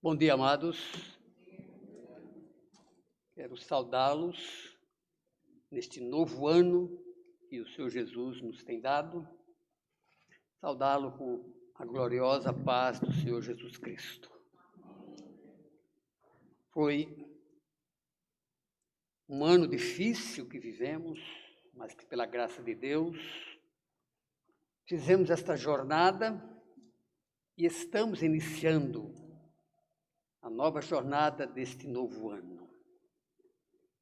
Bom dia, amados. Quero saudá-los neste novo ano que o Senhor Jesus nos tem dado. Saudá-lo com a gloriosa paz do Senhor Jesus Cristo. Foi um ano difícil que vivemos, mas que pela graça de Deus fizemos esta jornada e estamos iniciando a nova jornada deste novo ano,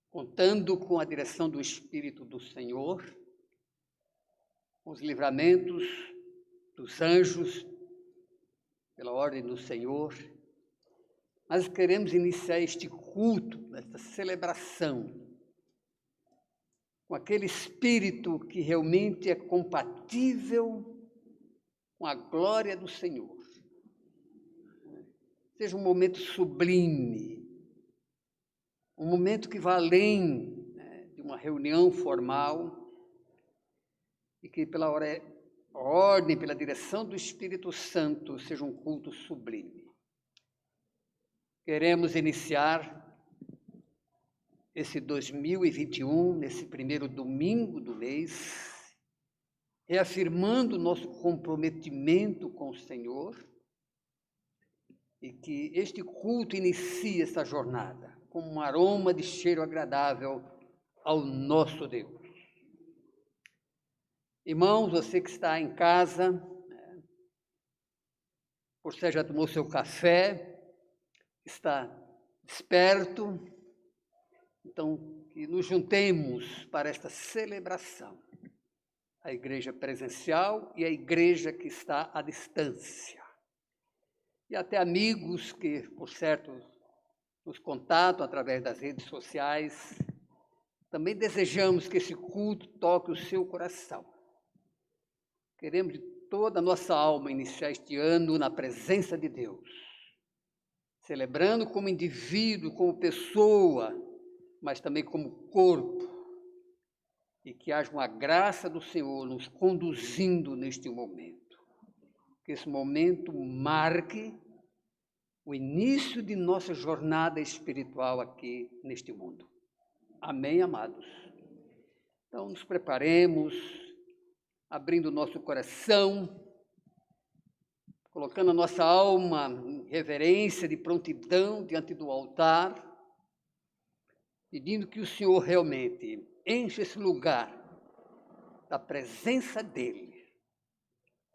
contando com a direção do Espírito do Senhor, com os livramentos dos anjos, pela ordem do Senhor. Nós queremos iniciar este culto, esta celebração, com aquele Espírito que realmente é compatível com a glória do Senhor. Seja um momento sublime, um momento que vá além de uma reunião formal e que pela ordem, pela direção do Espírito Santo, seja um culto sublime. Queremos iniciar esse 2021, nesse primeiro domingo do mês, reafirmando o nosso comprometimento com o Senhor, e que este culto inicie essa jornada como um aroma de cheiro agradável ao nosso Deus. Irmãos, você que está em casa, por você já tomou seu café, está desperto, então que nos juntemos para esta celebração, a igreja presencial e a igreja que está à distância. E até amigos que, por certo, nos contatam através das redes sociais. Também desejamos que esse culto toque o seu coração. Queremos de toda a nossa alma iniciar este ano na presença de Deus, celebrando como indivíduo, como pessoa, mas também como corpo, e que haja uma graça do Senhor nos conduzindo neste momento. Que esse momento marque o início de nossa jornada espiritual aqui neste mundo. Amém, amados? Então, nos preparemos, abrindo o nosso coração, colocando a nossa alma em reverência, de prontidão diante do altar, pedindo que o Senhor realmente enche esse lugar da presença dEle,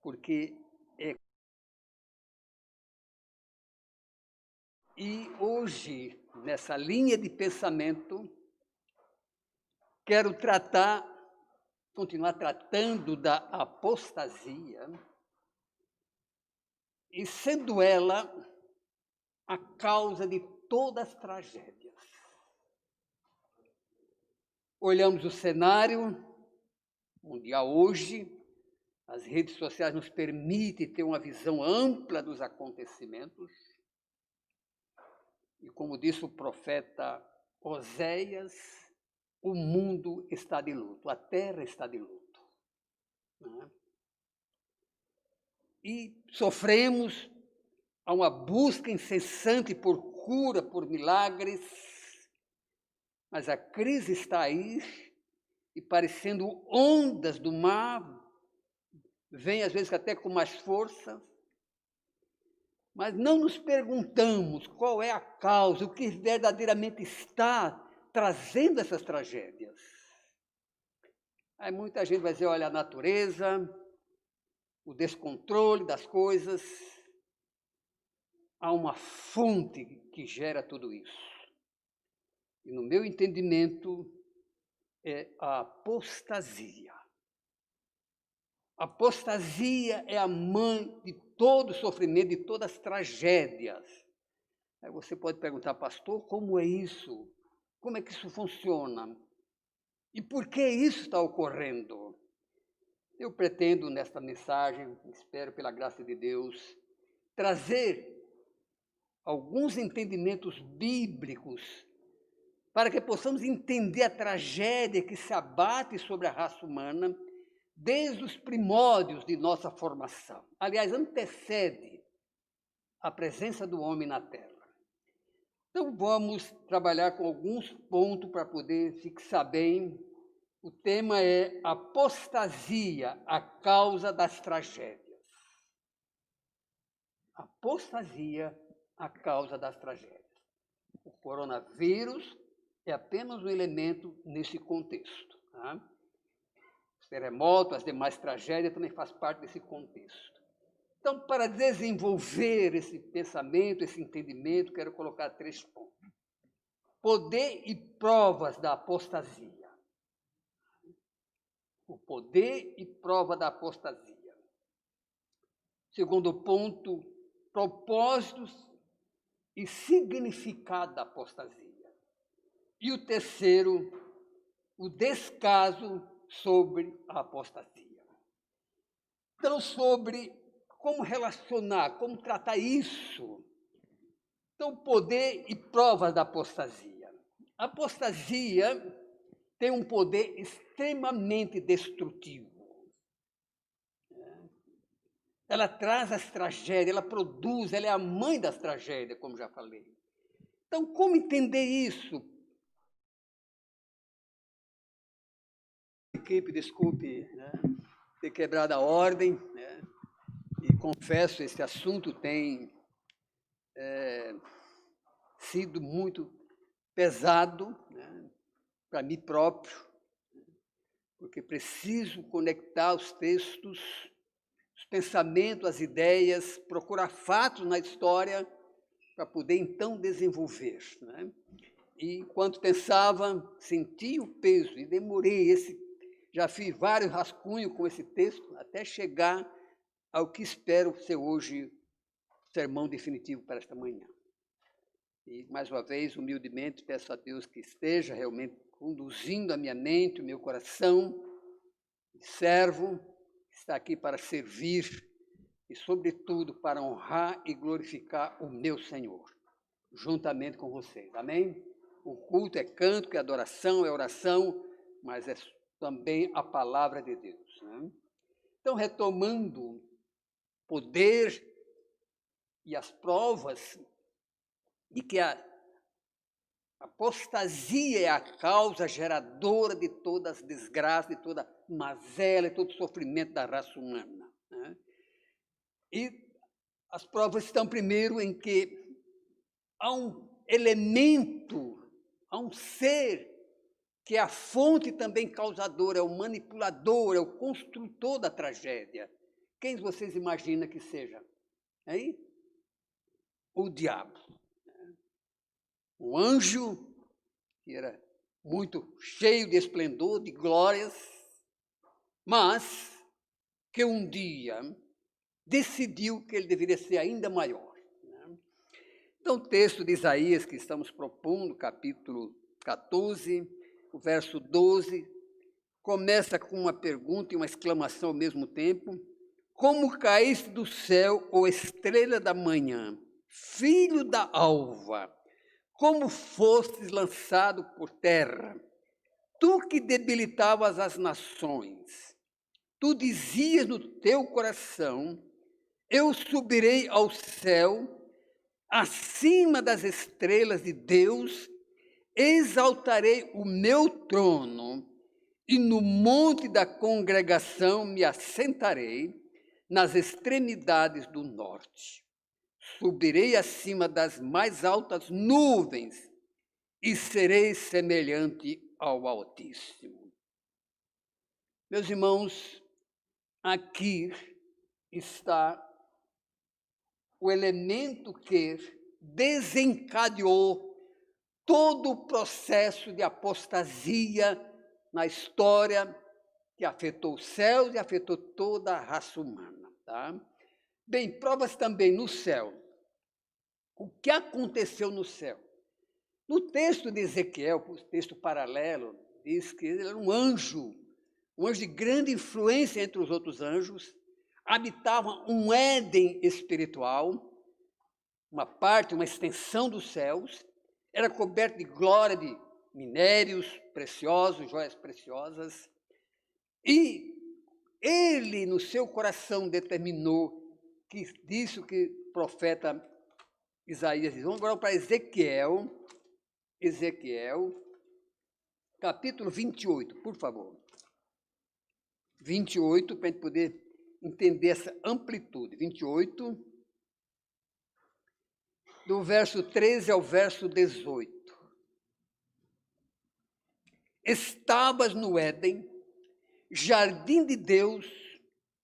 porque E hoje, nessa linha de pensamento, quero continuar tratando da apostasia, e sendo ela a causa de todas as tragédias. Olhamos o cenário mundial hoje, as redes sociais nos permitem ter uma visão ampla dos acontecimentos, e como disse o profeta Oséias, o mundo está de luto, a terra está de luto. Né? E sofremos a uma busca incessante por cura, por milagres, mas a crise está aí, e parecendo ondas do mar, vem às vezes até com mais força, mas não nos perguntamos qual é a causa, o que verdadeiramente está trazendo essas tragédias. Aí muita gente vai dizer, olha, a natureza, o descontrole das coisas, há uma fonte que gera tudo isso. E no meu entendimento, é a apostasia. A apostasia é a mãe de todo sofrimento, de todas as tragédias. Aí você pode perguntar, pastor, como é isso? Como é que isso funciona? E por que isso está ocorrendo? Eu pretendo, nesta mensagem, espero pela graça de Deus, trazer alguns entendimentos bíblicos para que possamos entender a tragédia que se abate sobre a raça humana desde os primórdios de nossa formação. Aliás, antecede a presença do homem na terra. Então, vamos trabalhar com alguns pontos para poder fixar bem. O tema é apostasia, a causa das tragédias. Apostasia, a causa das tragédias. O coronavírus é apenas um elemento nesse contexto. Tá? Os terremotos, as demais tragédias também fazem parte desse contexto. Então, para desenvolver esse pensamento, esse entendimento, quero colocar 3 pontos. Poder e provas da apostasia. O poder e prova da apostasia. Segundo ponto, propósitos e significado da apostasia. E o terceiro, o descaso sobre a apostasia. Então, sobre como relacionar, como tratar isso. Então, poder e provas da apostasia. A apostasia tem um poder extremamente destrutivo. Ela traz as tragédias, ela produz, ela é a mãe das tragédias, como já falei. Então, como entender isso? Equipe, desculpe, ter quebrado a ordem, e confesso, esse assunto tem sido muito pesado, para mim próprio, porque preciso conectar os textos, os pensamentos, as ideias, procurar fatos na história para poder então desenvolver. E enquanto pensava, senti o peso e demorei. Já fiz vários rascunhos com esse texto até chegar ao que espero ser hoje o sermão definitivo para esta manhã. E, mais uma vez, humildemente, peço a Deus que esteja realmente conduzindo a minha mente, o meu coração. Servo, está aqui para servir e, sobretudo, para honrar e glorificar o meu Senhor, juntamente com vocês. Amém? O culto é canto, é adoração, é oração, mas é também a palavra de Deus. Então, retomando poder e as provas de que a apostasia é a causa geradora de todas as desgraças, de toda mazela, de todo sofrimento da raça humana. E as provas estão primeiro em que há um elemento, há um ser que é a fonte também causadora, é o manipulador, é o construtor da tragédia. Quem vocês imaginam que seja? Aí? O diabo. Um anjo que era muito cheio de esplendor, de glórias, mas que um dia decidiu que ele deveria ser ainda maior. Então, o texto de Isaías que estamos propondo, capítulo 14, o verso 12, começa com uma pergunta e uma exclamação ao mesmo tempo. Como caíste do céu, ó estrela da manhã, filho da alva, como fostes lançado por terra, tu que debilitavas as nações, tu dizias no teu coração, eu subirei ao céu, acima das estrelas de Deus, exaltarei o meu trono, e no monte da congregação me assentarei, nas extremidades do norte. Subirei acima das mais altas nuvens e serei semelhante ao Altíssimo. Meus irmãos, aqui está o elemento que desencadeou todo o processo de apostasia na história que afetou os céus e afetou toda a raça humana. Tá? Bem, provas também no céu. O que aconteceu no céu? No texto de Ezequiel, o texto paralelo, diz que ele era um anjo de grande influência entre os outros anjos, habitava um Éden espiritual, uma parte, uma extensão dos céus, era coberto de glória, de minérios preciosos, joias preciosas, e ele, no seu coração, determinou, que disse o que o profeta Isaías diz. Vamos agora para Ezequiel, capítulo 28, por favor. 28, para a gente poder entender essa amplitude. 28, do verso 13 ao verso 18. Estavas no Éden, jardim de Deus,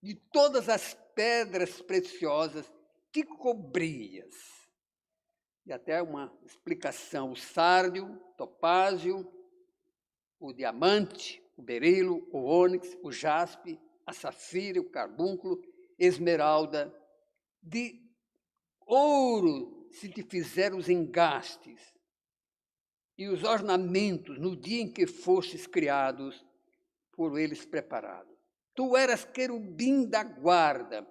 de todas as pedras preciosas te cobrias. E até uma explicação: o sárdio, topázio, o diamante, o berilo, o ônix, o jaspe, a safira, o carbúnculo, esmeralda, de ouro se te fizeram os engastes e os ornamentos no dia em que fostes criados, por eles preparados. Tu eras querubim da guarda,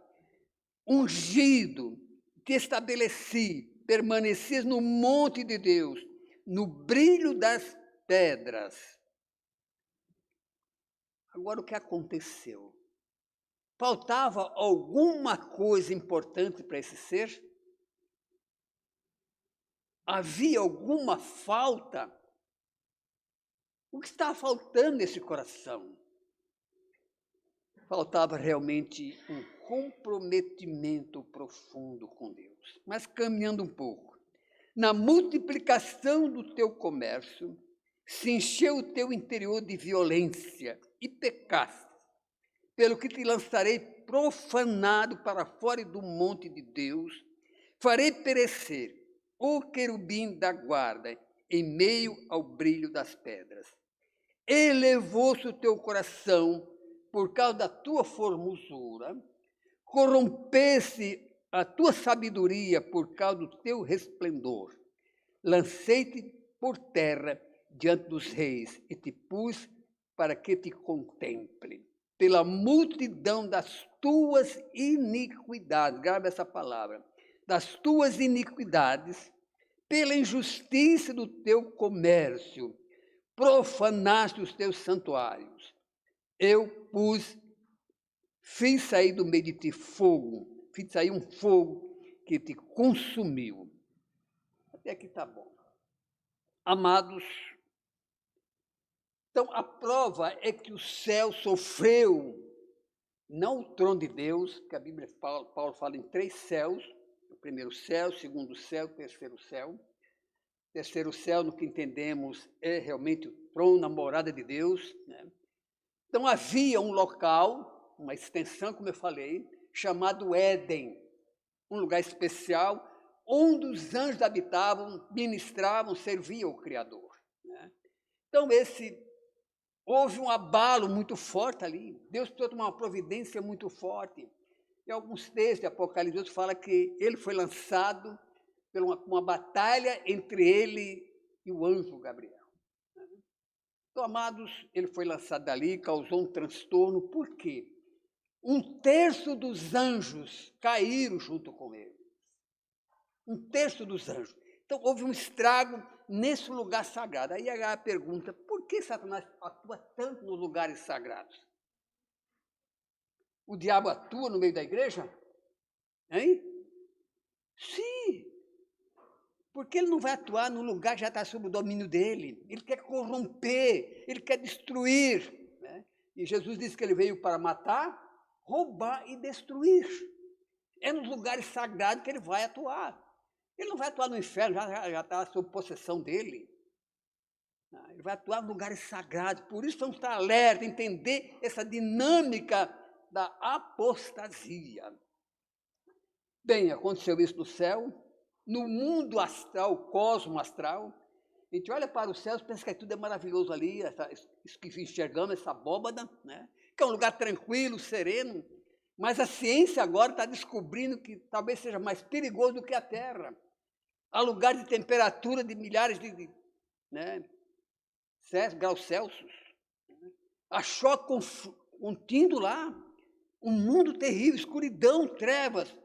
ungido, te estabeleci, permanecias no monte de Deus, no brilho das pedras. Agora, o que aconteceu? Faltava alguma coisa importante para esse ser? Havia alguma falta? O que estava faltando nesse coração? Faltava realmente um comprometimento profundo com Deus. Mas caminhando um pouco, na multiplicação do teu comércio, se encheu o teu interior de violência e pecaste, pelo que te lançarei profanado para fora do monte de Deus, farei perecer o querubim da guarda em meio ao brilho das pedras. Elevou-se o teu coração por causa da tua formosura, corrompesse a tua sabedoria por causa do teu resplendor. Lancei-te por terra diante dos reis e te pus para que te contemple. Pela multidão das tuas iniquidades, grave essa palavra, das tuas iniquidades, pela injustiça do teu comércio, profanaste os teus santuários. Eu fiz sair do meio de ti fogo, fiz sair um fogo que te consumiu. Até aqui está bom. Amados, então a prova é que o céu sofreu, não o trono de Deus, que a Bíblia fala, Paulo fala em 3 céus, o primeiro céu, o segundo céu, o terceiro céu. O terceiro céu, no que entendemos, é realmente o trono, a morada de Deus, né? Então havia um local, uma extensão, como eu falei, chamado Éden, um lugar especial, onde os anjos habitavam, ministravam, serviam o Criador, né? Então houve um abalo muito forte ali, Deus precisou tomar uma providência muito forte. Em alguns textos de Apocalipse, Deus fala que ele foi lançado por uma batalha entre ele e o anjo Gabriel. Então, amados, ele foi lançado dali, causou um transtorno. Por quê? 1/3 dos anjos caíram junto com ele. 1/3 dos anjos. Então, houve um estrago nesse lugar sagrado. Aí a pergunta: por que Satanás atua tanto nos lugares sagrados? O diabo atua no meio da igreja? Hein? Sim. Porque ele não vai atuar no lugar que já está sob o domínio dele. Ele quer corromper, ele quer destruir, né? E Jesus disse que ele veio para matar, roubar e destruir. É nos lugares sagrados que ele vai atuar. Ele não vai atuar no inferno, já está sob possessão dele. Ele vai atuar nos lugares sagrados. Por isso vamos estar alerta, entender essa dinâmica da apostasia. Bem, aconteceu isso no céu. No mundo astral, cosmo astral, a gente olha para os céus e pensa que tudo é maravilhoso ali, isso que enxergamos, essa abóbada, né? Que é um lugar tranquilo, sereno, mas a ciência agora está descobrindo que talvez seja mais perigoso do que a Terra. Há lugares de temperatura de milhares de graus Celsius. Há choque contínuo lá, um mundo terrível, escuridão, trevas.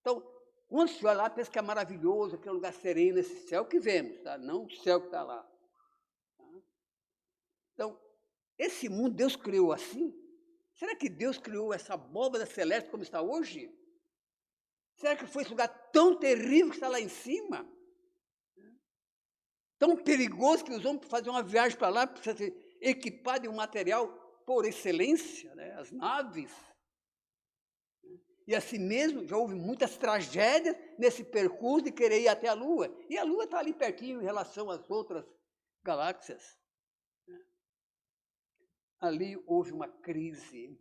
Então, quando se olha lá, pensa que é maravilhoso, aquele lugar sereno, esse céu que vemos, tá? Não o céu que está lá. Tá? Então, esse mundo Deus criou assim? Será que Deus criou essa abóbada celeste como está hoje? Será que foi esse lugar tão terrível que está lá em cima? Tão perigoso que os homens fazer uma viagem para lá, precisa ser equipado de um material por excelência, né? As naves. E assim mesmo, já houve muitas tragédias nesse percurso de querer ir até a Lua. E a Lua está ali pertinho em relação às outras galáxias. Ali houve uma crise.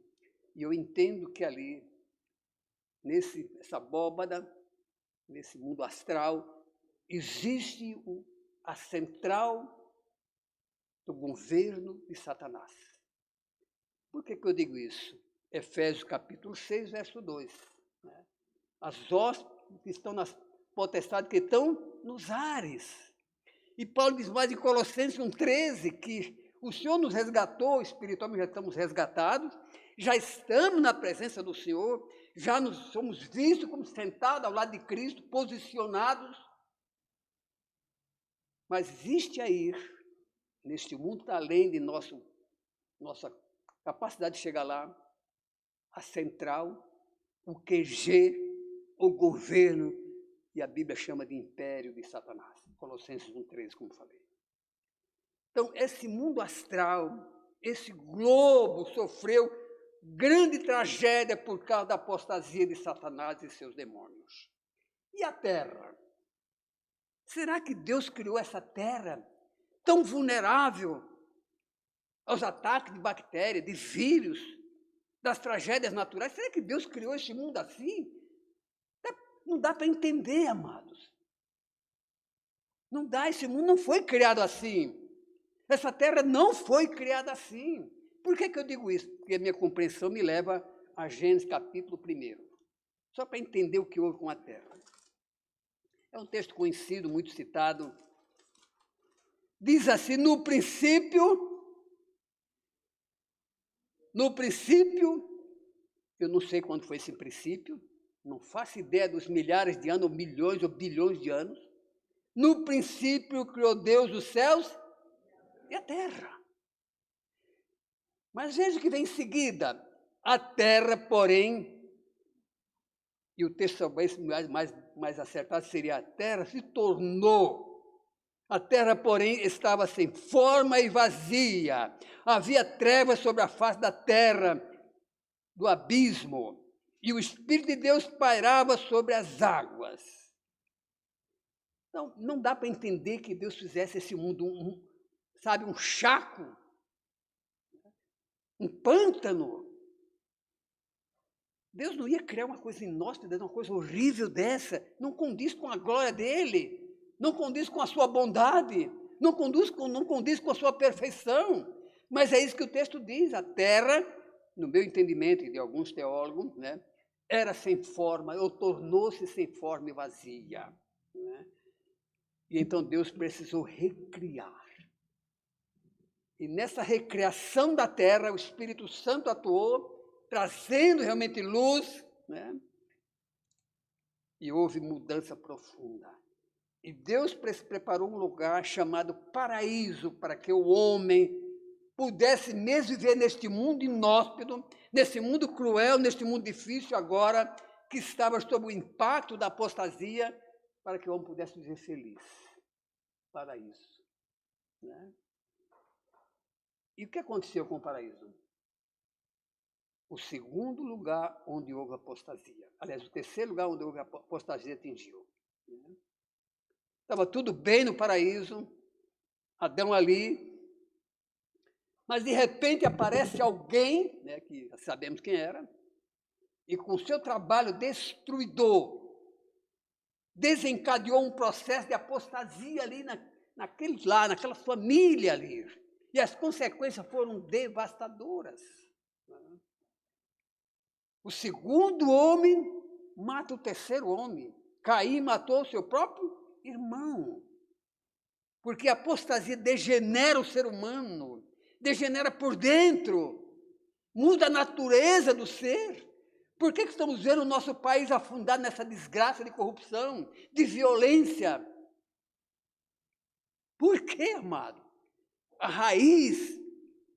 E eu entendo que ali, nessa abóbada, nesse mundo astral, existe a central do governo de Satanás. Por que eu digo isso? Efésios capítulo 6, verso 2. Né? As hostes que estão nas potestades, que estão nos ares. E Paulo diz mais em Colossenses 1,13, que o Senhor nos resgatou, espiritualmente já estamos resgatados, já estamos na presença do Senhor, já nos somos vistos como sentados ao lado de Cristo, posicionados. Mas existe aí, neste mundo, está além de nossa capacidade de chegar lá, a central, o QG, o governo, e a Bíblia chama de império de Satanás. Colossenses 1,13, como falei. Então, esse mundo astral, esse globo sofreu grande tragédia por causa da apostasia de Satanás e seus demônios. E a Terra? Será que Deus criou essa Terra tão vulnerável aos ataques de bactérias, de vírus, das tragédias naturais? Será que Deus criou esse mundo assim? Não dá para entender, amados. Não dá, esse mundo não foi criado assim. Essa terra não foi criada assim. Por que eu digo isso? Porque a minha compreensão me leva a Gênesis capítulo 1. Só para entender o que houve com a terra. É um texto conhecido, muito citado. Diz assim, no princípio, eu não sei quando foi esse princípio, não faço ideia dos milhares de anos, ou milhões, ou bilhões de anos. No princípio criou Deus os céus e a terra. Mas veja o que vem em seguida. A terra, porém, e o texto talvez mais acertado seria a terra se tornou. A terra, porém, estava sem forma e vazia. Havia trevas sobre a face da terra, do abismo, e o Espírito de Deus pairava sobre as águas. Então, não dá para entender que Deus fizesse esse mundo, um chaco, um pântano. Deus não ia criar uma coisa inóspita, uma coisa horrível dessa. Não condiz com a glória dele, não condiz com a sua bondade, não condiz com a sua perfeição. Mas é isso que o texto diz. A terra, no meu entendimento e de alguns teólogos, né, era sem forma, ou tornou-se sem forma e vazia. Né? E então Deus precisou recriar. E nessa recriação da terra, o Espírito Santo atuou, trazendo realmente luz, né? E houve mudança profunda. E Deus preparou um lugar chamado paraíso, para que o homem pudesse mesmo viver neste mundo inóspito, nesse mundo cruel, neste mundo difícil agora, que estava sob o impacto da apostasia, para que o homem pudesse viver feliz. Paraíso. Né? E o que aconteceu com o paraíso? O segundo lugar onde houve apostasia. Aliás, o terceiro lugar onde houve apostasia atingiu. Estava tudo bem no paraíso, Adão ali, mas de repente aparece alguém, né, que sabemos quem era, e com seu trabalho destruidor, desencadeou um processo de apostasia ali naquela família ali. E as consequências foram devastadoras. O segundo homem mata o terceiro homem. Caim matou o seu próprio irmão. Porque a apostasia degenera o ser humano, degenera por dentro, muda a natureza do ser. Por que estamos vendo o nosso país afundado nessa desgraça de corrupção, de violência? Por quê, amado? A raiz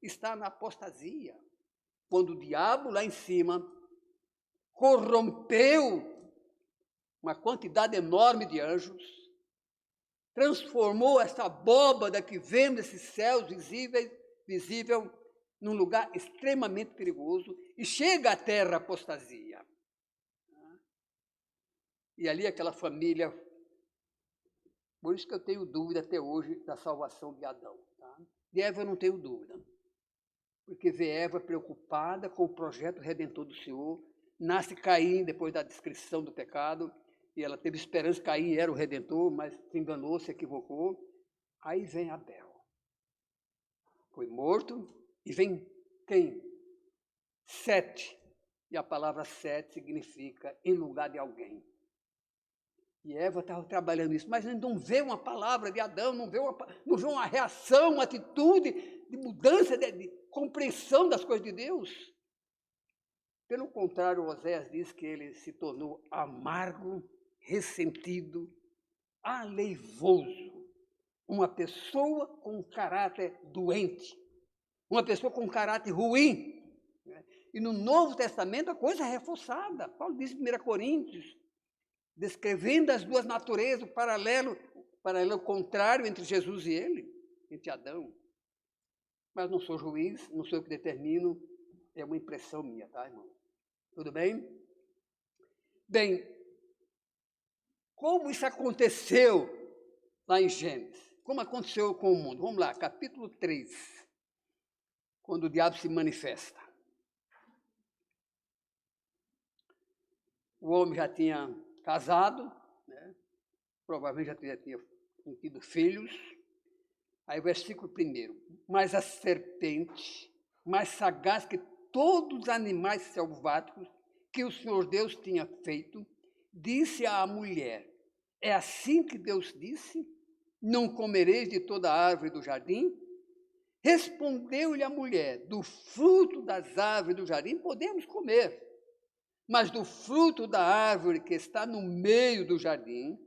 está na apostasia. Quando o diabo lá em cima corrompeu uma quantidade enorme de anjos, transformou essa abóbada que vemos, esses céus visível, num lugar extremamente perigoso, e chega à terra a apostasia. E ali aquela família, por isso que eu tenho dúvida até hoje da salvação de Adão. Tá? De Eva eu não tenho dúvida, porque vê Eva preocupada com o projeto redentor do Senhor, nasce Caim depois da descrição do pecado, e ela teve esperança que Caim era o redentor, mas se enganou, se equivocou. Aí vem Abel. Foi morto, e vem quem? Sete. E a palavra sete significa em lugar de alguém. E Eva estava trabalhando isso, mas não vê uma palavra de Adão, não vê uma reação, uma atitude de mudança, de compreensão das coisas de Deus. Pelo contrário, Oséias diz que ele se tornou amargo, ressentido, aleivoso. Uma pessoa com um caráter doente, uma pessoa com um caráter ruim. E no Novo Testamento a coisa é reforçada. Paulo diz em 1 Coríntios, descrevendo as duas naturezas, o paralelo contrário entre Jesus e ele, entre Adão. Mas não sou juiz, não sou eu que determino, é uma impressão minha, tá, irmão? Tudo bem? Bem, como isso aconteceu lá em Gênesis? Como aconteceu com o mundo? Vamos lá, capítulo 3, quando o diabo se manifesta. O homem já tinha casado, né? Provavelmente já tinha tido filhos. Aí o versículo 1, mas a serpente, mais sagaz que todos os animais selváticos que o Senhor Deus tinha feito, disse à mulher, é assim que Deus disse, não comereis de toda a árvore do jardim? Respondeu-lhe a mulher, do fruto das árvores do jardim podemos comer, mas do fruto da árvore que está no meio do jardim,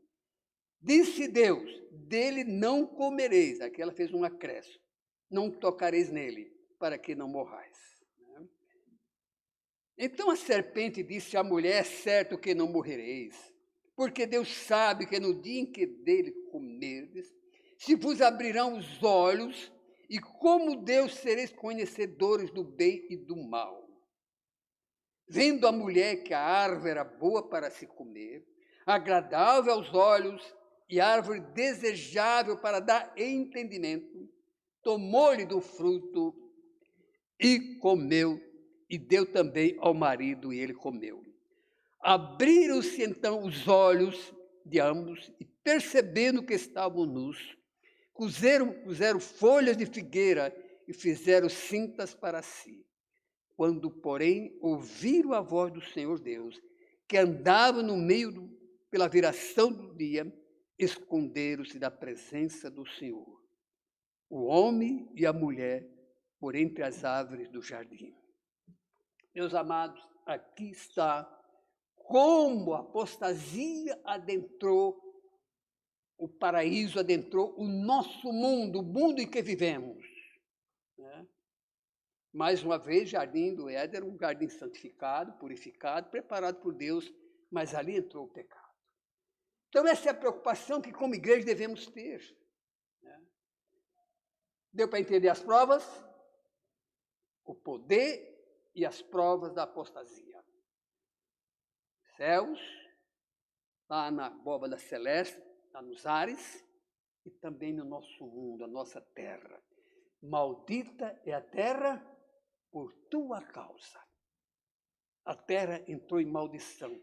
disse Deus, dele não comereis. Aqui ela fez um acréscimo. Não tocareis nele, para que não morrais. Então a serpente disse à mulher, é certo que não morrereis, porque Deus sabe que no dia em que dele comerdes, se vos abrirão os olhos, e como Deus sereis conhecedores do bem e do mal. Vendo a mulher que a árvore era boa para se comer, agradável aos olhos e árvore desejável para dar entendimento, tomou-lhe do fruto e comeu, e deu também ao marido, e ele comeu. Abriram-se então os olhos de ambos, e percebendo que estavam nus, cozeram folhas de figueira e fizeram cintas para si. Quando, porém, ouviram a voz do Senhor Deus, que andava no meio pela viração do dia, esconderam-se da presença do Senhor, o homem e a mulher, por entre as árvores do jardim. Meus amados, aqui está como a apostasia adentrou o paraíso, adentrou o nosso mundo, o mundo em que vivemos. Né? Mais uma vez, Jardim do Éden era um jardim santificado, purificado, preparado por Deus, mas ali entrou o pecado. Então essa é a preocupação que como igreja devemos ter. Né? Deu para entender as provas? O poder e as provas da apostasia. Céus, lá na abóbada celeste, lá nos ares, e também no nosso mundo, a nossa terra. Maldita é a terra por tua causa. A terra entrou em maldição.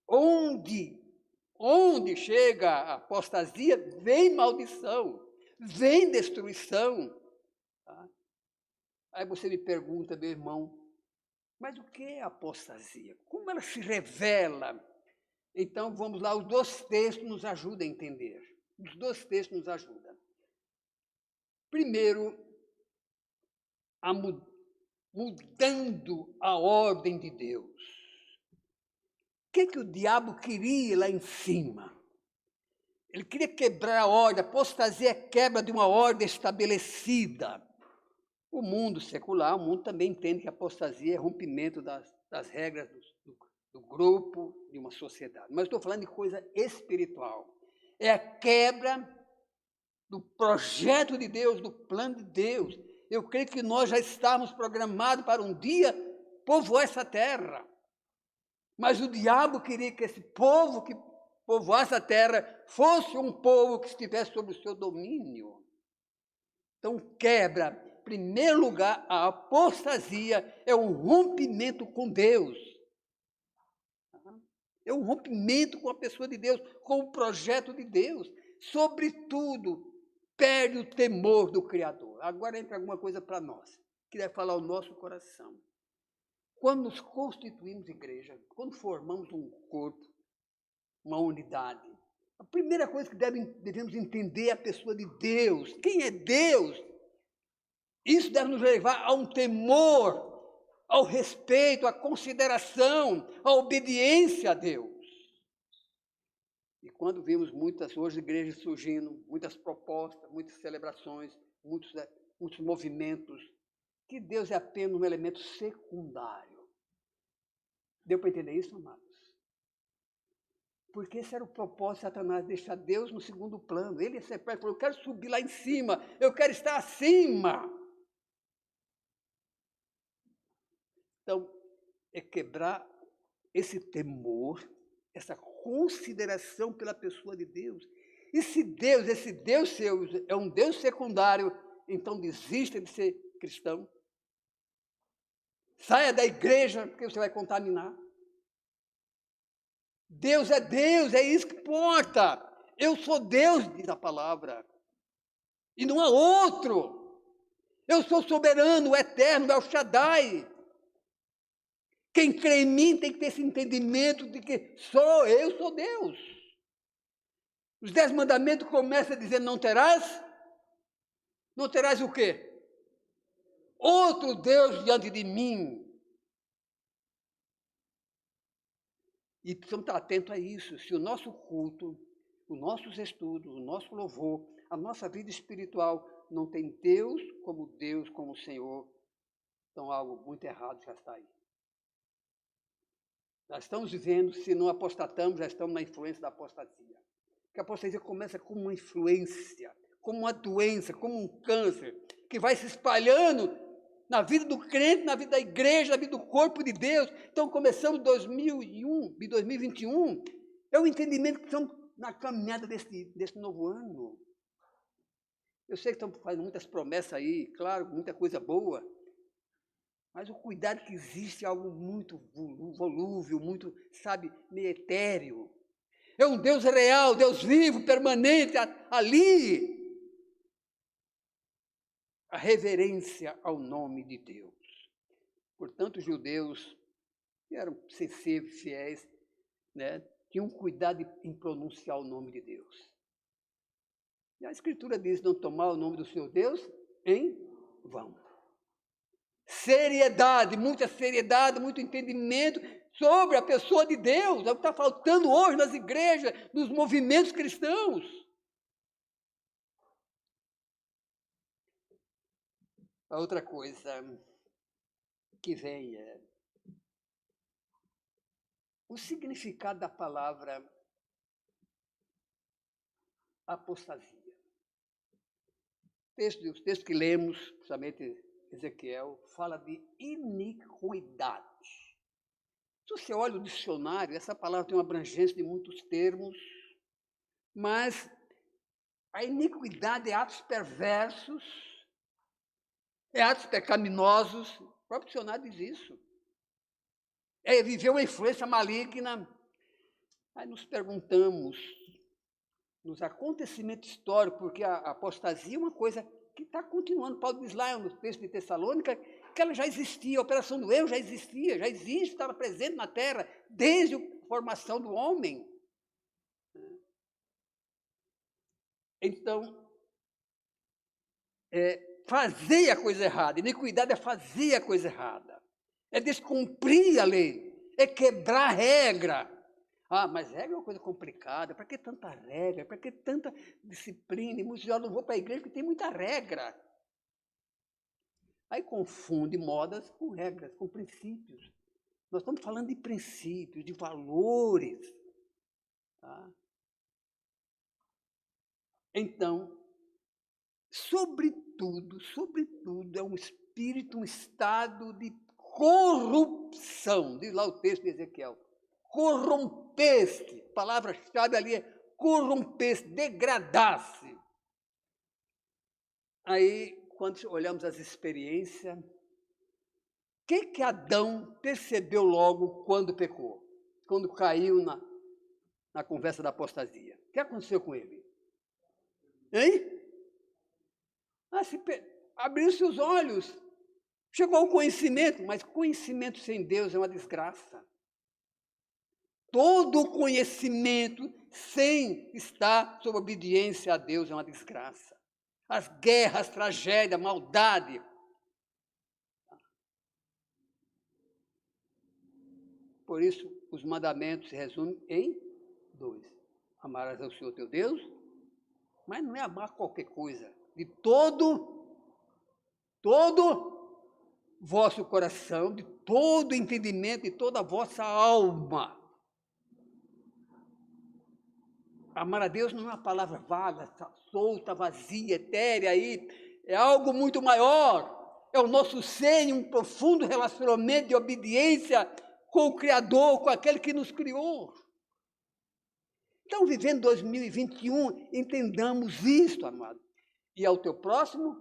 Onde chega a apostasia, vem maldição, vem destruição. Tá? Aí você me pergunta, meu irmão, mas o que é a apostasia? Como ela se revela? Então, vamos lá, os dois textos nos ajudam a entender. Os dois textos nos ajudam. Primeiro, mudando a ordem de Deus. O que o diabo queria lá em cima? Ele queria quebrar a ordem. A apostasia é quebra de uma ordem estabelecida. O mundo secular, o mundo também entende que a apostasia é rompimento das regras do grupo, de uma sociedade. Mas estou falando de coisa espiritual. É a quebra do projeto de Deus, do plano de Deus. Eu creio que nós já estávamos programados para um dia povoar essa terra. Mas o diabo queria que esse povo que povoasse a terra fosse um povo que estivesse sob o seu domínio. Então, quebra, em primeiro lugar, a apostasia é um rompimento com Deus. É um rompimento com a pessoa de Deus, com o projeto de Deus. Sobretudo, perde o temor do Criador. Agora entra alguma coisa para nós, que deve falar o nosso coração. Quando nos constituímos igreja, quando formamos um corpo, uma unidade, a primeira coisa que devemos entender é a pessoa de Deus. Quem é Deus? Isso deve nos levar a um temor, ao respeito, à consideração, à obediência a Deus. E quando vimos muitas hoje igrejas surgindo, muitas propostas, muitas celebrações, muitos movimentos, que Deus é apenas um elemento secundário. Deu para entender isso, amados? Porque esse era o propósito de Satanás, deixar Deus no segundo plano. Ele falou, eu quero subir lá em cima, eu quero estar acima. Então, é quebrar esse temor, essa consideração pela pessoa de Deus. E se Deus, esse Deus seu, é um Deus secundário, então desista de ser cristão. Saia da igreja, porque você vai contaminar. Deus, é isso que importa. Eu sou Deus, diz a palavra. E não há outro. Eu sou soberano, o eterno, El Shaddai. Quem crê em mim tem que ter esse entendimento de que eu sou Deus. Os 10 mandamentos começam dizendo, não terás o quê? Outro Deus diante de mim. E precisamos estar atentos a isso. Se o nosso culto, os nossos estudos, o nosso louvor, a nossa vida espiritual não tem Deus, como Senhor, então algo muito errado já está aí. Já estamos vivendo, se não apostatamos, já estamos na influência da apostasia. Porque a apostasia começa como uma influência, como uma doença, como um câncer, que vai se espalhando na vida do crente, na vida da igreja, na vida do corpo de Deus. Então, começamos 2021, é o entendimento que estamos na caminhada desse novo ano. Eu sei que estamos fazendo muitas promessas aí, claro, muita coisa boa, mas o cuidado que existe é algo muito volúvel, muito, meio etéreo. É um Deus real, Deus vivo, permanente, ali. A reverência ao nome de Deus. Portanto, os judeus, que eram sensíveis, fiéis, tinham cuidado em pronunciar o nome de Deus. E a Escritura diz, não tomar o nome do seu Deus em vão. Seriedade, muita seriedade, muito entendimento sobre a pessoa de Deus. É o que está faltando hoje nas igrejas, nos movimentos cristãos. A outra coisa que vem é o significado da palavra apostasia. O texto que lemos, principalmente Ezequiel, fala de iniquidade. Se você olha o dicionário, essa palavra tem uma abrangência de muitos termos, mas a iniquidade é atos perversos, é atos pecaminosos, o próprio dicionário diz isso. É viver uma influência maligna. Aí nos perguntamos, nos acontecimentos históricos, porque a apostasia é uma coisa que está continuando. Paulo diz lá no texto de Tessalônica que ela já existia, a operação do eu já existia, já existe, estava presente na Terra desde a formação do homem. Então, fazer a coisa errada, iniquidade é fazer a coisa errada, é descumprir a lei, é quebrar a regra. Ah, mas regra é uma coisa complicada, para que tanta regra, para que tanta disciplina? E muitos já não vão para a igreja porque tem muita regra. Aí confunde modas com regras, com princípios. Nós estamos falando de princípios, de valores. Tá? Então, sobretudo, é um espírito, um estado de corrupção. Diz lá o texto de Ezequiel. Corrompeste, palavra-chave ali é corrompeste, degradar-se. Aí, quando olhamos as experiências, o que Adão percebeu logo quando pecou? Quando caiu na conversa da apostasia. O que aconteceu com ele? Hein? Abriu-se os olhos, chegou ao conhecimento, mas conhecimento sem Deus é uma desgraça. Todo conhecimento sem estar sob obediência a Deus é uma desgraça. As guerras, tragédia, maldade. Por isso, os mandamentos se resumem em 2. Amarás ao Senhor teu Deus, mas não é amar qualquer coisa. De todo vosso coração, de todo entendimento, de toda a vossa alma. Amar a Deus não é uma palavra vaga, solta, vazia, etérea, aí, é algo muito maior. É o nosso ser em um profundo relacionamento de obediência com o Criador, com aquele que nos criou. Então, vivendo 2021, entendamos isto, amado. E ao teu próximo,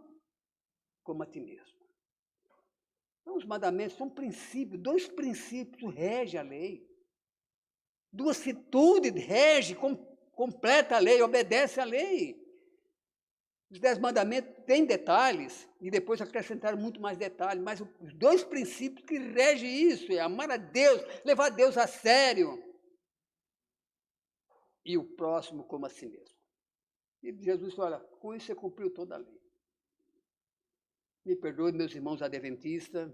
como a ti mesmo. Então, os mandamentos são princípios, 2 princípios regem a lei. 2 atitudes regem, completa a lei, obedece a lei. Os 10 mandamentos têm detalhes, e depois acrescentaram muito mais detalhes, mas os 2 princípios que regem isso, é amar a Deus, levar Deus a sério, e o próximo como a si mesmo. E Jesus falou, olha, com isso você cumpriu toda a lei. Me perdoe, meus irmãos adventistas,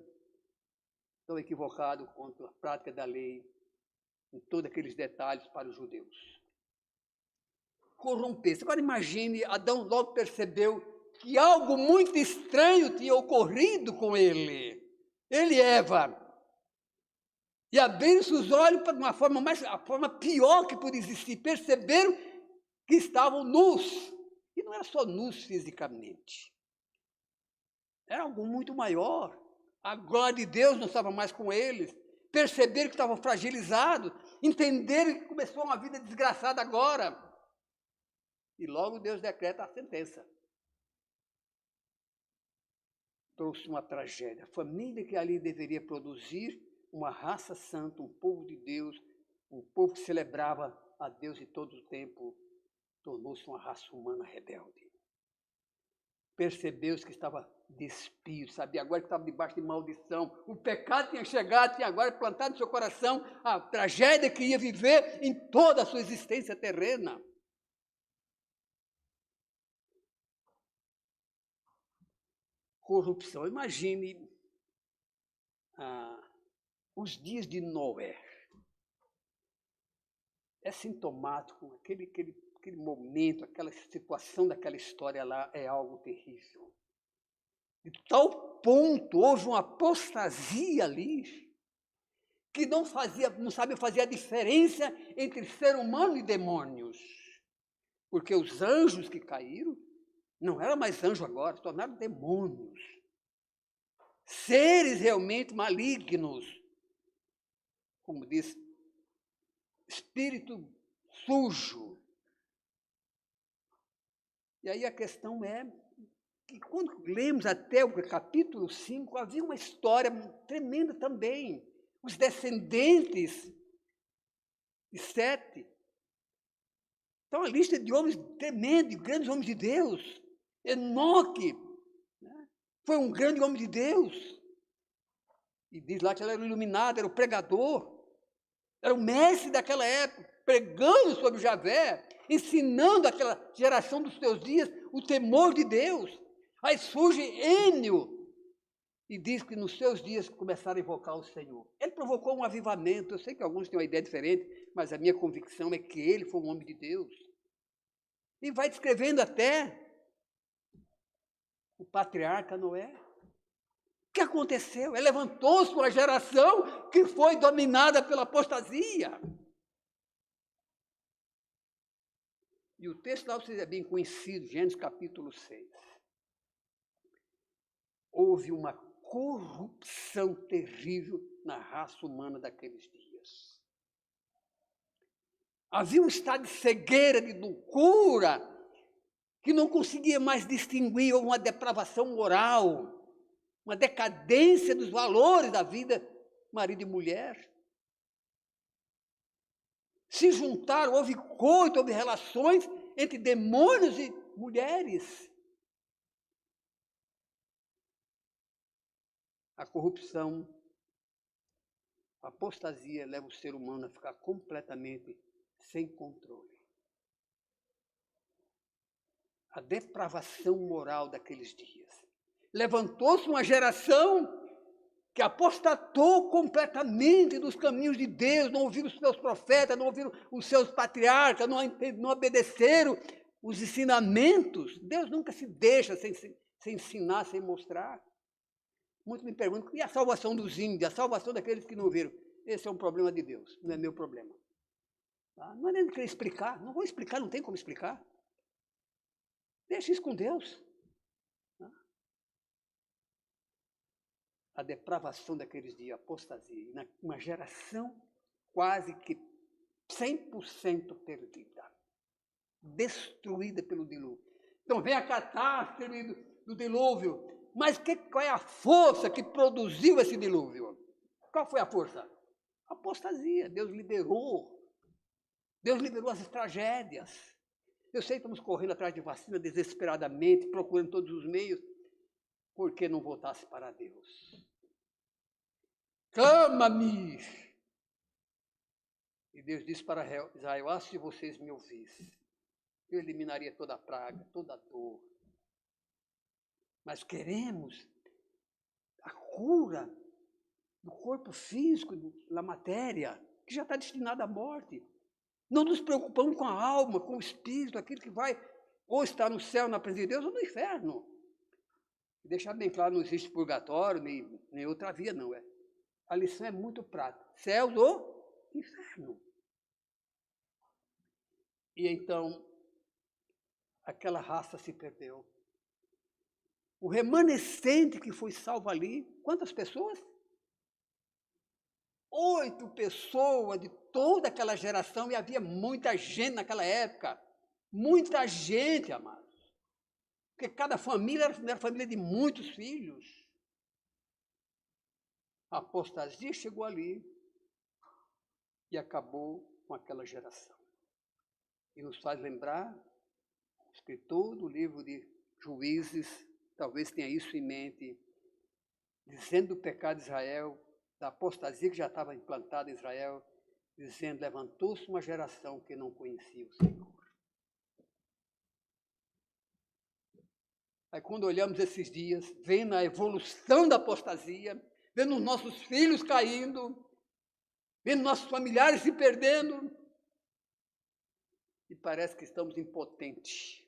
estão equivocados quanto à prática da lei, em todos aqueles detalhes para os judeus. Corromper-se. Agora imagine, Adão logo percebeu que algo muito estranho tinha ocorrido com ele. Ele e Eva. E abriram-se os olhos para uma forma a forma pior que podia existir. Perceberam que estavam nus. E não era só nus fisicamente. Era algo muito maior. A glória de Deus não estava mais com eles. Perceberam que estavam fragilizados. Entenderam que começou uma vida desgraçada agora. E logo Deus decreta a sentença. Trouxe uma tragédia. A família que ali deveria produzir uma raça santa, um povo de Deus, um povo que celebrava a Deus em todo o tempo, tornou-se uma raça humana rebelde. Percebeu-se que estava despido, sabia agora que estava debaixo de maldição. O pecado tinha chegado, tinha agora plantado no seu coração a tragédia que ia viver em toda a sua existência terrena. Corrupção. Imagine os dias de Noé. É sintomático, aquele momento, aquela situação daquela história lá é algo terrível. De tal ponto, houve uma apostasia ali, que não sabe fazer a diferença entre ser humano e demônios. Porque os anjos que caíram, não eram mais anjos agora, se tornaram demônios. Seres realmente malignos. Como diz, espírito sujo. E aí a questão é que quando lemos até o capítulo 5, havia uma história tremenda também. Os descendentes de Sete. Então, a lista de homens tremendos, grandes homens de Deus. Enoque, né, foi um grande homem de Deus. E diz lá que ele era o iluminado, era o pregador. Era o mestre daquela época, pregando sobre Javé, ensinando aquela geração dos seus dias o temor de Deus. Aí surge Ênio e diz que nos seus dias começaram a invocar o Senhor. Ele provocou um avivamento. Eu sei que alguns têm uma ideia diferente, mas a minha convicção é que ele foi um homem de Deus. E vai descrevendo até o patriarca Noé, que aconteceu? Levantou-se uma geração que foi dominada pela apostasia. E o texto lá vocês é bem conhecido, Gênesis capítulo 6. Houve uma corrupção terrível na raça humana daqueles dias. Havia um estado de cegueira, de loucura, que não conseguia mais distinguir uma depravação moral, uma decadência dos valores da vida, marido e mulher. Se juntaram, houve coito, houve relações entre demônios e mulheres. A corrupção, a apostasia leva o ser humano a ficar completamente sem controle. A depravação moral daqueles dias. Levantou-se uma geração que apostatou completamente dos caminhos de Deus, não ouviram os seus profetas, não ouviram os seus patriarcas, não obedeceram os ensinamentos. Deus nunca se deixa sem ensinar, sem mostrar. Muitos me perguntam, e a salvação dos índios, a salvação daqueles que não ouviram? Esse é um problema de Deus, não é meu problema. Tá? Não é nem querer explicar, não vou explicar, não tem como explicar. Deixa isso com Deus. Tá? A depravação daqueles dias, a apostasia, uma geração quase que 100% perdida, destruída pelo dilúvio. Então vem a catástrofe do dilúvio, mas qual é a força que produziu esse dilúvio? Qual foi a força? A apostasia. Deus liberou as tragédias. Eu sei que estamos correndo atrás de vacina desesperadamente, procurando todos os meios, por que não voltasse para Deus? Clama-me! E Deus disse para Israel, se vocês me ouvissem, eu eliminaria toda a praga, toda a dor. Mas queremos a cura do corpo físico, da matéria, que já está destinada à morte. Não nos preocupamos com a alma, com o espírito, aquilo que vai ou estar no céu, na presença de Deus, ou no inferno. Deixar bem claro, não existe purgatório, nem outra via, não é. A lição é muito prática. Céu ou inferno. E então, aquela raça se perdeu. O remanescente que foi salvo ali, quantas pessoas? 8 pessoas de toda aquela geração, e havia muita gente naquela época. Muita gente, amados. Porque cada família era família de muitos filhos. A apostasia chegou ali e acabou com aquela geração. E nos faz lembrar, o escritor do livro de Juízes, talvez tenha isso em mente, dizendo do pecado de Israel, da apostasia que já estava implantada em Israel, dizendo, levantou-se uma geração que não conhecia o Senhor. Aí quando olhamos esses dias, vendo a evolução da apostasia, vendo os nossos filhos caindo, vendo nossos familiares se perdendo, e parece que estamos impotentes.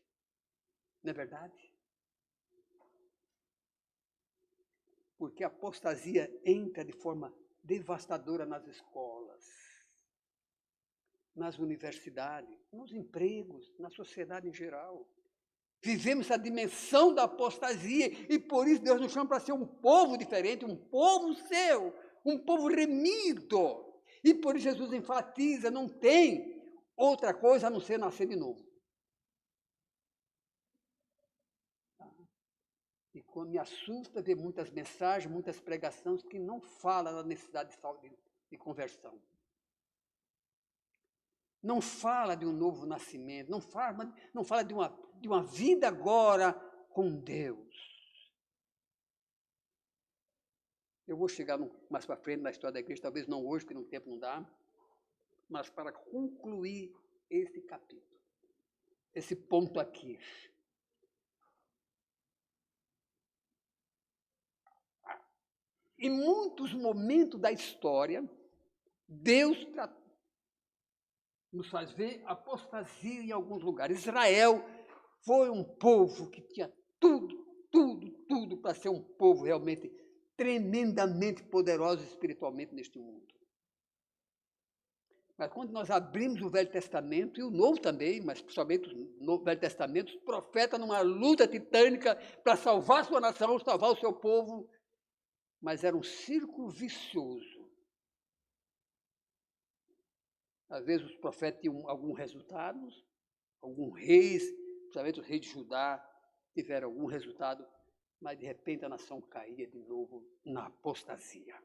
Não é verdade? Porque a apostasia entra de forma devastadora nas escolas, nas universidades, nos empregos, na sociedade em geral. Vivemos a dimensão da apostasia e por isso Deus nos chama para ser um povo diferente, um povo seu, um povo remido. E por isso Jesus enfatiza, não tem outra coisa a não ser nascer de novo. E quando me assusta ver muitas mensagens, muitas pregações que não falam da necessidade de conversão. Não fala de um novo nascimento, não fala de uma vida agora com Deus. Eu vou chegar mais para frente na história da igreja, talvez não hoje, porque no tempo não dá, mas para concluir esse capítulo, esse ponto aqui. Em muitos momentos da história, Deus nos faz ver apostasia em alguns lugares. Israel foi um povo que tinha tudo para ser um povo realmente tremendamente poderosos espiritualmente neste mundo. Mas quando nós abrimos o Velho Testamento, e o Novo também, mas principalmente o Velho Testamento, os profetas numa luta titânica para salvar a sua nação, salvar o seu povo, mas era um círculo vicioso. Às vezes os profetas tinham alguns resultados, alguns reis, principalmente os reis de Judá, tiveram algum resultado, mas de repente a nação caía de novo na apostasia.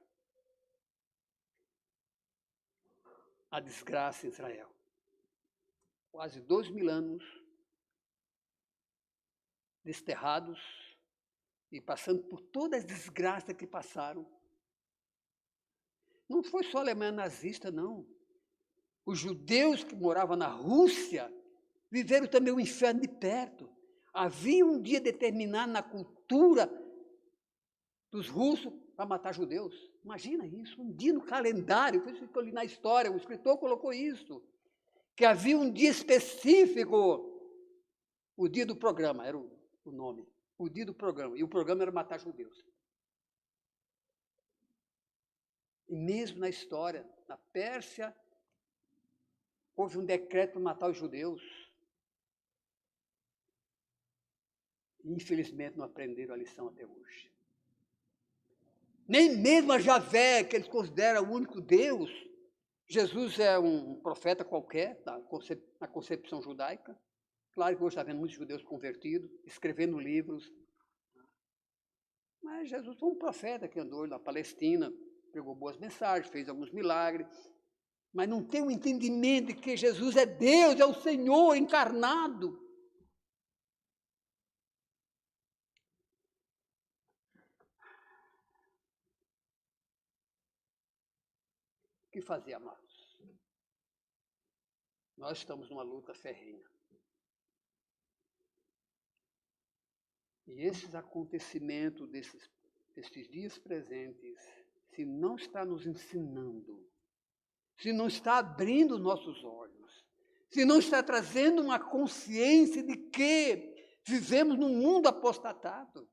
A desgraça em Israel. Quase 2000 anos desterrados e passando por todas as desgraças que passaram. Não foi só a Alemanha nazista, não. Os judeus que moravam na Rússia viveram também o inferno de perto. Havia um dia determinado na cultura dos russos para matar judeus. Imagina isso, um dia no calendário, foi isso que eu li na história, o escritor colocou isso, que havia um dia específico, o dia do programa, era o nome, o dia do programa, e o programa era matar judeus. E mesmo na história, na Pérsia, houve um decreto para matar os judeus. E, infelizmente, não aprenderam a lição até hoje. Nem mesmo a Javé, que eles consideram o único Deus, Jesus é um profeta qualquer, na concepção judaica. Claro que hoje está vendo muitos judeus convertidos, escrevendo livros. Mas Jesus foi um profeta que andou na Palestina, pregou boas mensagens, fez alguns milagres, mas não tem o entendimento de que Jesus é Deus, é o Senhor encarnado. O que fazer, amados? Nós estamos numa luta ferrenha. E esses acontecimentos desses dias presentes, se não está nos ensinando, se não está abrindo nossos olhos, se não está trazendo uma consciência de que vivemos num mundo apostatado.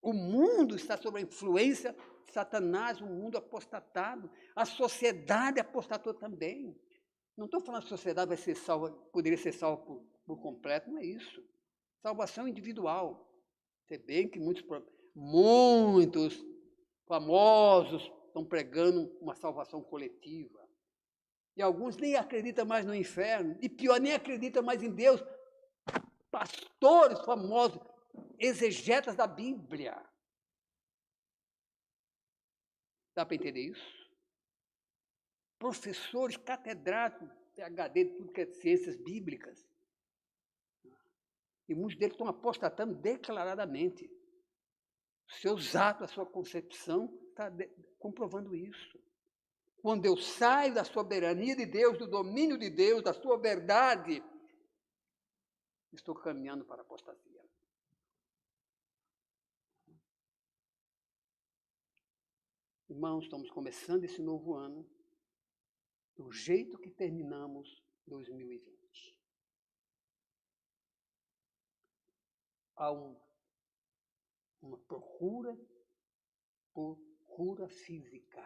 O mundo está sob a influência de Satanás, um mundo apostatado. A sociedade apostatou também. Não estou falando que a sociedade vai ser salva, poderia ser salva por completo, não é isso. Salvação individual. Se bem que muitos famosos estão pregando uma salvação coletiva. E alguns nem acreditam mais no inferno, e pior, nem acreditam mais em Deus. Pastores famosos, exegetas da Bíblia. Dá para entender isso? Professores, catedráticos, PhD de tudo que é ciências bíblicas. E muitos deles estão apostatando declaradamente. Seus atos, a sua concepção está comprovando isso. Quando eu saio da soberania de Deus, do domínio de Deus, da sua verdade, estou caminhando para a apostasia. Irmãos, estamos começando esse novo ano do jeito que terminamos 2020. Há uma procura por cura física.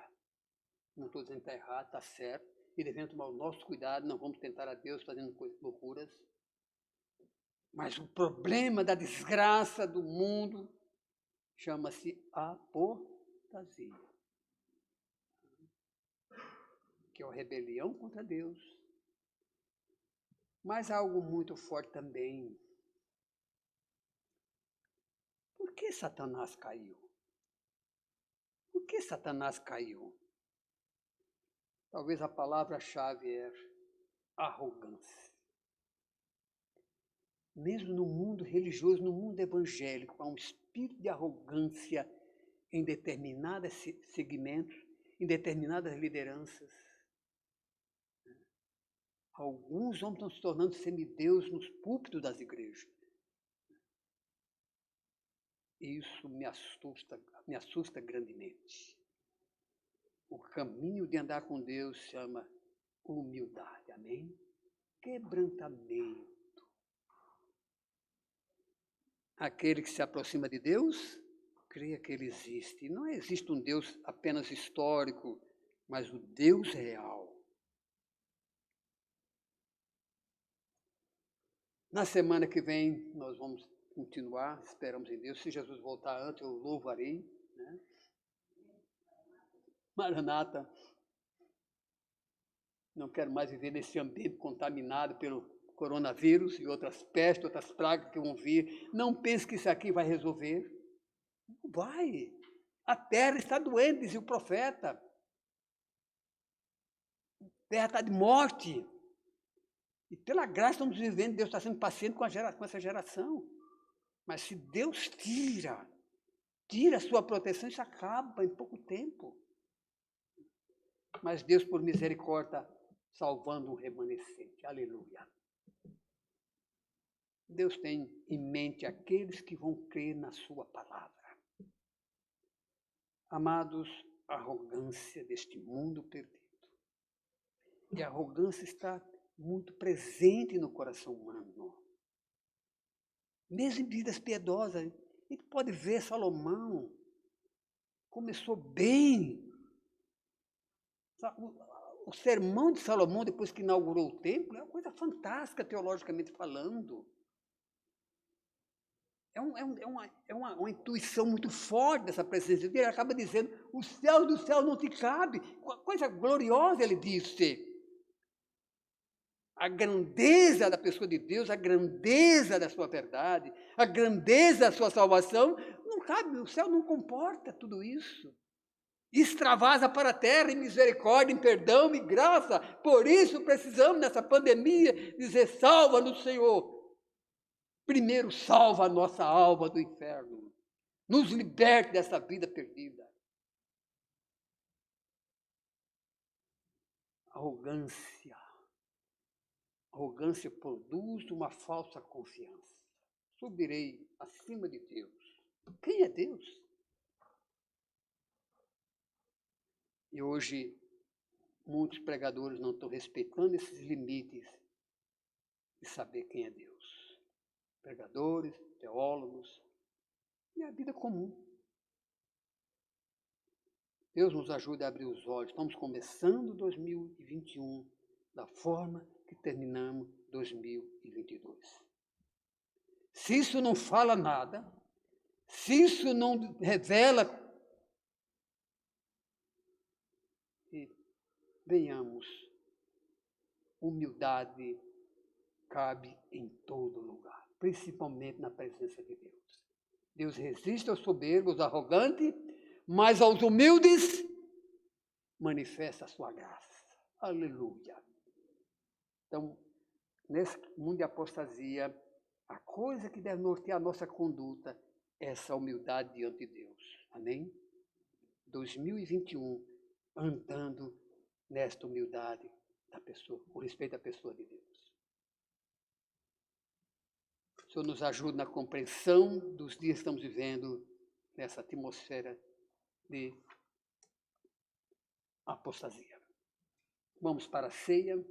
Não estou dizendo que está errado, está certo, e devemos tomar o nosso cuidado, não vamos tentar a Deus fazendo loucuras. Mas o problema da desgraça do mundo chama-se apostasia, que é a rebelião contra Deus. Mas há algo muito forte também. Por que Satanás caiu? Por que Satanás caiu? Talvez a palavra-chave é arrogância. Mesmo no mundo religioso, no mundo evangélico, há um espírito de arrogância em determinados segmentos, em determinadas lideranças. Alguns homens estão se tornando semideus nos púlpitos das igrejas. Isso me assusta grandemente. O caminho de andar com Deus se chama humildade, amém? Quebrantamento. Aquele que se aproxima de Deus creia que Ele existe. Não existe um Deus apenas histórico, mas o Deus real. Na semana que vem, nós vamos continuar, esperamos em Deus. Se Jesus voltar antes, eu louvarei. Né? Maranata. Não quero mais viver nesse ambiente contaminado pelo coronavírus e outras pestes, outras pragas que vão vir. Não pense que isso aqui vai resolver. Não vai. A terra está doente, dizia o profeta. A terra está de morte. E pela graça estamos vivendo, Deus está sendo paciente com essa geração. Mas se Deus tira a sua proteção, isso acaba em pouco tempo. Mas Deus, por misericórdia, está salvando um remanescente. Aleluia. Deus tem em mente aqueles que vão crer na sua palavra. Amados, a arrogância deste mundo perdido. E a arrogância está muito presente no coração humano. Mesmo em vidas piedosas, a gente pode ver Salomão começou bem. O sermão de Salomão, depois que inaugurou o templo, é uma coisa fantástica, teologicamente falando. É uma intuição muito forte dessa presença de Deus. Ele acaba dizendo, o céu do céu não te cabe. Coisa gloriosa, ele disse. A grandeza da pessoa de Deus, a grandeza da sua verdade, a grandeza da sua salvação, não cabe, o céu não comporta tudo isso. Extravasa para a terra em misericórdia, em perdão e graça. Por isso precisamos, nessa pandemia, dizer, salva-nos, Senhor. Primeiro, salva a nossa alma do inferno. Nos liberte dessa vida perdida. Arrogância. Arrogância produz uma falsa confiança. Subirei acima de Deus. Quem é Deus? E hoje, muitos pregadores não estão respeitando esses limites de saber quem é Deus. Pregadores, teólogos, e a vida comum. Deus nos ajude a abrir os olhos. Estamos começando 2021 da forma que terminamos 2022. Se isso não fala nada, se isso não revela, venhamos, humildade cabe em todo lugar, principalmente na presença de Deus. Deus resiste aos soberbos, aos arrogantes, mas aos humildes manifesta a sua graça. Aleluia. Então, nesse mundo de apostasia, a coisa que deve nortear a nossa conduta é essa humildade diante de Deus. Amém? 2021, andando nesta humildade da pessoa, com respeito à pessoa de Deus. O Senhor nos ajude na compreensão dos dias que estamos vivendo nessa atmosfera de apostasia. Vamos para a ceia.